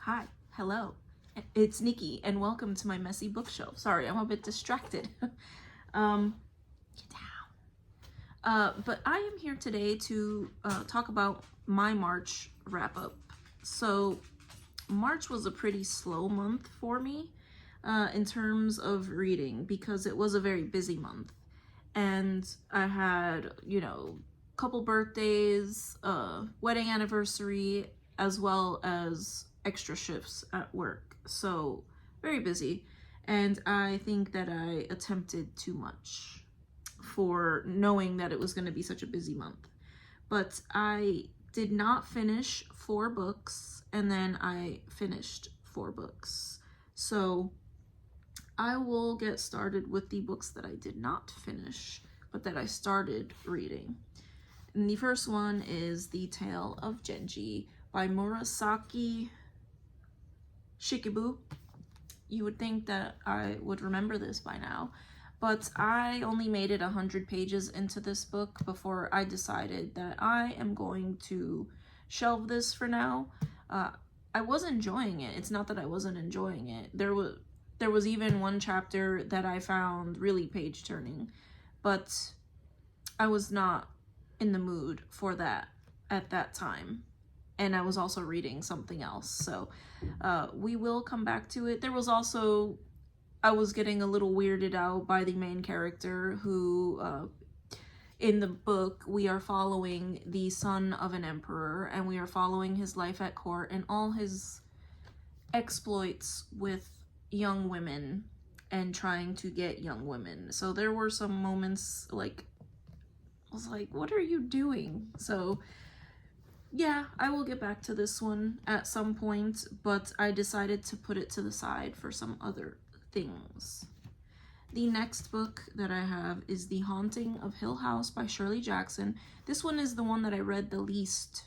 Hi, hello, it's Nikki, and welcome to my messy bookshelf. Sorry, I'm a bit distracted. Get down. But I am here today to talk about my March wrap-up. So, March was a pretty slow month for me in terms of reading because it was a very busy month. And I had, couple birthdays, wedding anniversary, as well as extra shifts at work. So very busy. And I think that I attempted too much for knowing that it was going to be such a busy month. But I did not finish 4 books, and then I finished 4 books. So I will get started with the books that I did not finish, but that I started reading. And the first one is The Tale of Genji by Murasaki Shikibu. You would think that I would remember this by now, but I only made it 100 pages into this book before I decided that I am going to shelve this for now. I was enjoying it. It's not that I wasn't enjoying it. There was even one chapter that I found really page-turning, but I was not in the mood for that at that time. And I was also reading something else, so we will come back to it. There was also, I was getting a little weirded out by the main character who, in the book, we are following the son of an emperor, and we are following his life at court and all his exploits with young women and trying to get young women. So there were some moments like, I was like, what are you doing? So yeah, I will get back to this one at some point, but I decided to put it to the side for some other things. The next book that I have is The Haunting of Hill House by Shirley Jackson. This one is the one that I read the least.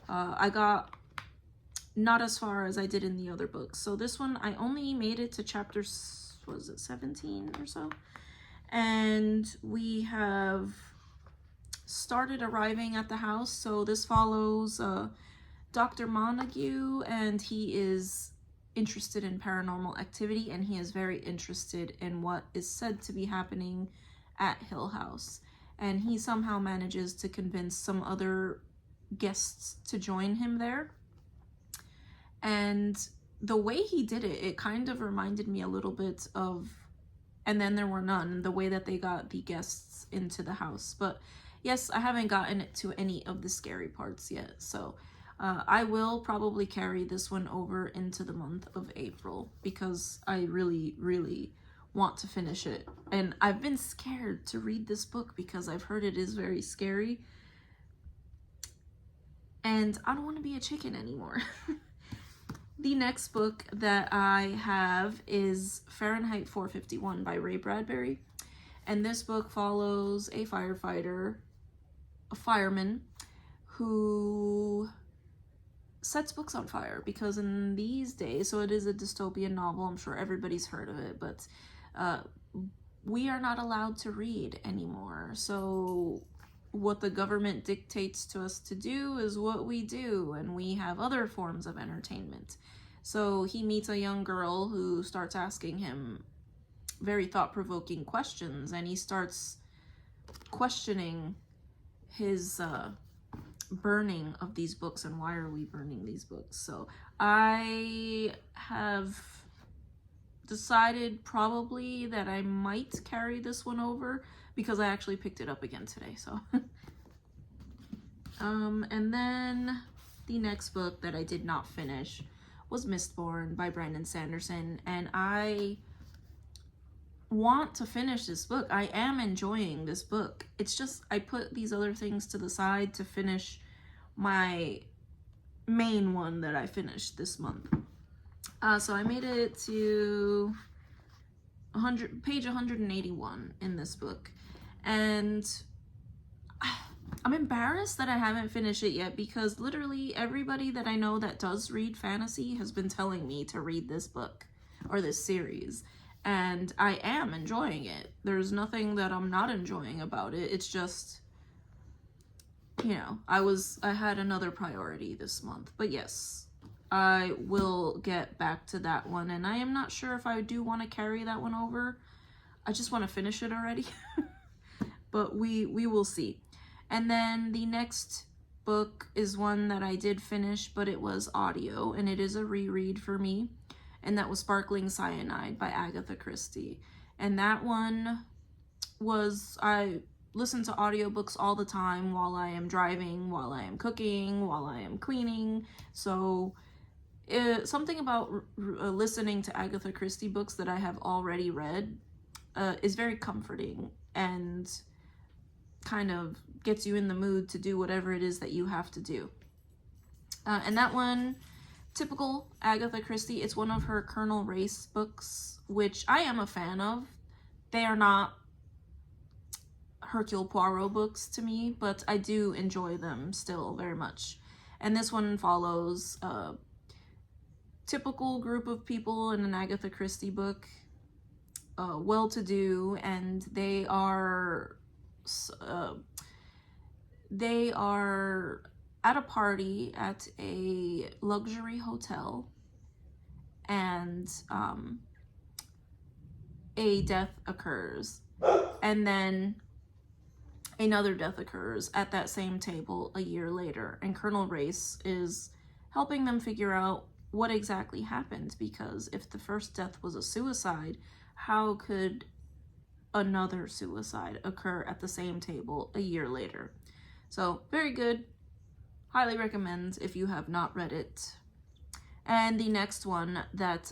I got not as far as I did in the other books. So this one, I only made it to chapter, was it 17 or so? And we have started arriving at the house. So this follows Dr. Montague, and he is interested in paranormal activity, and he is very interested in what is said to be happening at Hill House. And he somehow manages to convince some other guests to join him there. And the way he did it, it kind of reminded me a little bit of And Then There Were None, the way that they got the guests into the house. But yes, I haven't gotten it to any of the scary parts yet, so I will probably carry this one over into the month of April because I really, really want to finish it. And I've been scared to read this book because I've heard it is very scary. And I don't want to be a chicken anymore. The next book that I have is Fahrenheit 451 by Ray Bradbury. And this book follows a fireman, who sets books on fire because in these days, so it is a dystopian novel, I'm sure everybody's heard of it, but we are not allowed to read anymore. So what the government dictates to us to do is what we do, and we have other forms of entertainment. So he meets a young girl who starts asking him very thought-provoking questions, and he starts questioning his burning of these books and why are we burning these books. So I have decided probably that I might carry this one over because I actually picked it up again today. So and then the next book that I did not finish was Mistborn by Brandon Sanderson, and I want to finish this book. I am enjoying this book. It's just I put these other things to the side to finish my main one that I finished this month. So I made it to page 181 in this book, and I'm embarrassed that I haven't finished it yet because literally everybody that I know that does read fantasy has been telling me to read this book or this series. And I am enjoying it. There's nothing that I'm not enjoying about it. It's just, I had another priority this month. But yes, I will get back to that one, and I am not sure if I do want to carry that one over. I just want to finish it already. But we will see. And then the next book is one that I did finish, but it was audio, and it is a reread for me, and that was Sparkling Cyanide by Agatha Christie. And that one was, I listen to audiobooks all the time while I am driving, while I am cooking, while I am cleaning. So something about listening to Agatha Christie books that I have already read is very comforting and kind of gets you in the mood to do whatever it is that you have to do. And that one, typical Agatha Christie, it's one of her Colonel Race books, which I am a fan of. They are not Hercule Poirot books to me, but I do enjoy them still very much. And this one follows a typical group of people in an Agatha Christie book, well-to-do, and they are at a party at a luxury hotel, and a death occurs, and then another death occurs at that same table a year later, and Colonel Race is helping them figure out what exactly happened, because if the first death was a suicide, how could another suicide occur at the same table a year later? So very good, highly recommend if you have not read it. And the next one that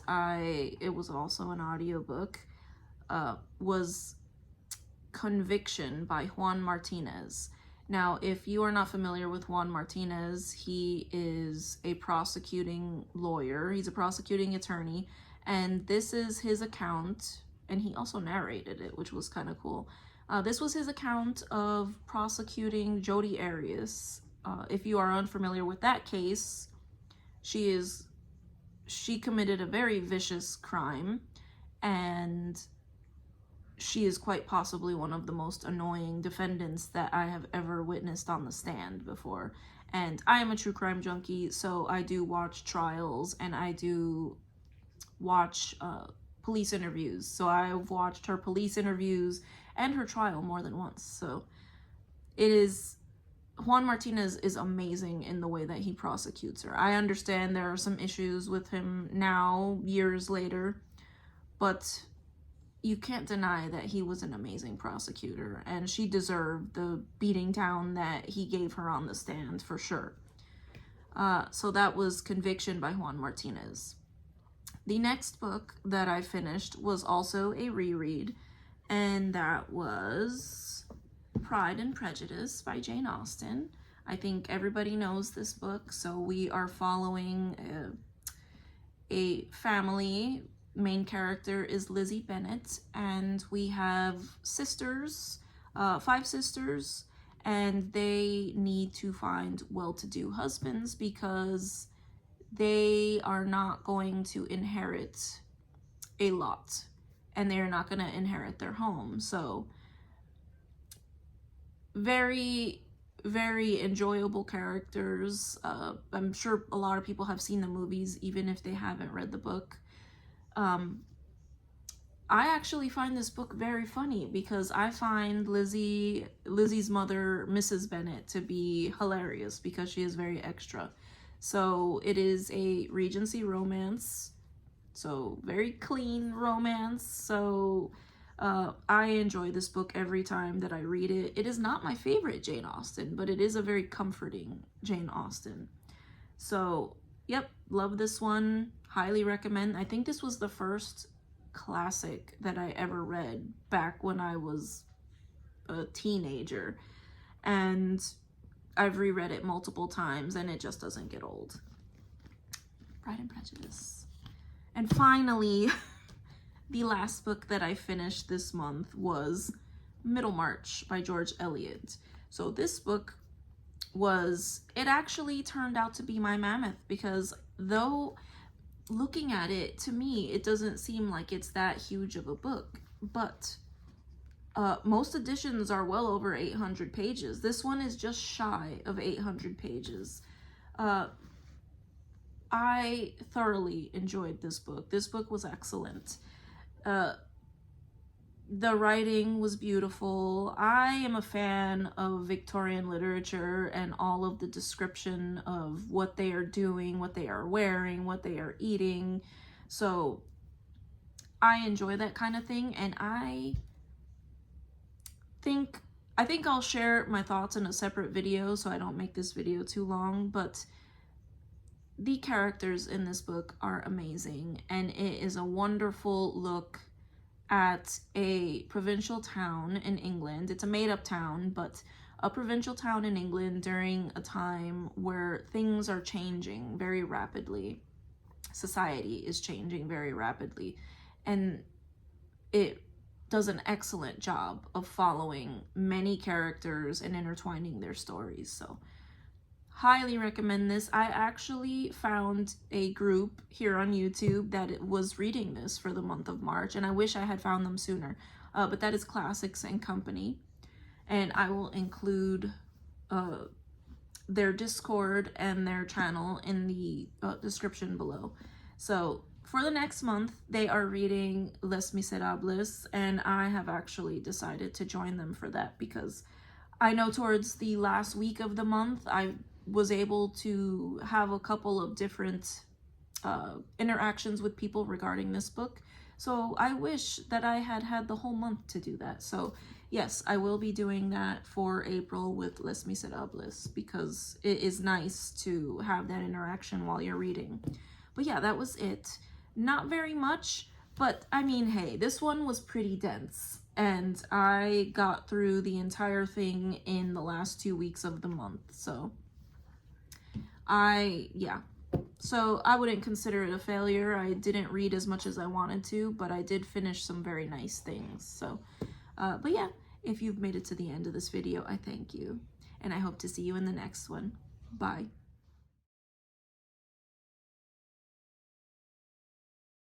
it was also an audiobook, was Conviction by Juan Martinez. Now, if you are not familiar with Juan Martinez, he is a prosecuting lawyer. He's a prosecuting attorney, and this is his account, and he also narrated it, which was kind of cool. This was his account of prosecuting Jodi Arias. If you are unfamiliar with that case, she committed a very vicious crime, and she is quite possibly one of the most annoying defendants that I have ever witnessed on the stand before. And I am a true crime junkie, so I do watch trials, and I do watch police interviews. So I've watched her police interviews and her trial more than once. So Juan Martinez is amazing in the way that he prosecutes her. I understand there are some issues with him now, years later, but you can't deny that he was an amazing prosecutor, and she deserved the beating down that he gave her on the stand, for sure. So that was Conviction by Juan Martinez. The next book that I finished was also a reread, and that was Pride and Prejudice by Jane Austen. I think everybody knows this book. So we are following a family. Main character is Lizzie Bennet, and we have sisters, 5 sisters, and they need to find well-to-do husbands because they are not going to inherit a lot, and they're not going to inherit their home. So very, very enjoyable characters. I'm sure a lot of people have seen the movies, even if they haven't read the book. I actually find this book very funny because I find Lizzie's mother, Mrs. Bennet, to be hilarious because she is very extra. So it is a Regency romance, so very clean romance. So I enjoy this book every time that I read it. It is not my favorite Jane Austen, but it is a very comforting Jane Austen. So yep, love this one. Highly recommend. I think this was the first classic that I ever read back when I was a teenager, and I've reread it multiple times, and it just doesn't get old. Pride and Prejudice. And finally, the last book that I finished this month was Middlemarch by George Eliot. So this book it actually turned out to be my mammoth, because though looking at it, to me, it doesn't seem like it's that huge of a book, but most editions are well over 800 pages. This one is just shy of 800 pages. I thoroughly enjoyed this book. This book was excellent. The writing was beautiful. I am a fan of Victorian literature and all of the description of what they are doing, what they are wearing, what they are eating. So I enjoy that kind of thing, and I think I'll share my thoughts in a separate video so I don't make this video too long, but the characters in this book are amazing, and it is a wonderful look at a provincial town in England. It's a made-up town, but a provincial town in England during a time where things are changing very rapidly. Society is changing very rapidly, and it does an excellent job of following many characters and intertwining their stories. So highly recommend this. I actually found a group here on YouTube that was reading this for the month of March, and I wish I had found them sooner. But that is Classics and Company, and I will include their Discord and their channel in the description below. So for the next month, they are reading Les Miserables, and I have actually decided to join them for that because I know towards the last week of the month, I was able to have a couple of different interactions with people regarding this book. So I wish that I had had the whole month to do that. So yes, I will be doing that for April with Les Miserables because it is nice to have that interaction while you're reading. But yeah, that was it. Not very much, but I mean, hey, this one was pretty dense, and I got through the entire thing in the last 2 weeks of the month. So so I wouldn't consider it a failure. I didn't read as much as I wanted to, but I did finish some very nice things. So, but yeah, if you've made it to the end of this video, I thank you, and I hope to see you in the next one. Bye.